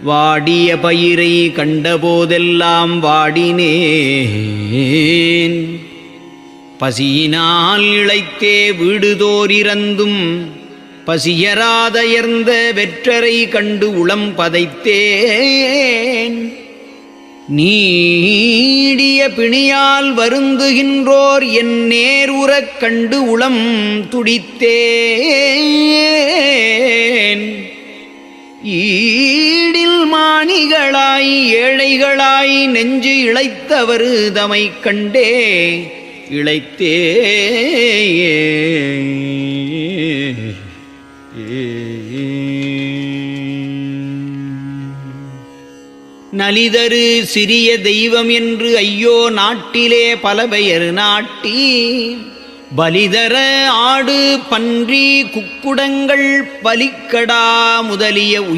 வாடிய பயிரை கண்டபோதெல்லாம் வாடினேன். பசியினால் இளைத்தே வீடுதோரிறந்தும் பசியராதயர்ந்த வெற்றரை கண்டு உளம் பதைத்தேன். நீடிய பிணியால் வருந்துகின்றோர் என் நேருறக் கண்டு உளம் துடித்தேன். ஈடில் மாணிகளாய் ஏழைகளாய் நெஞ்சு இளைத்தவர் தமை கண்டே இளைத்தே. நலிதரு சிறிய தெய்வம் என்று ஐயோ நாட்டிலே பல பெயர் நாட்டி பலிதர ஆடு பன்றி குக்குடங்கள் பலிக்கடா முதலிய உயிர்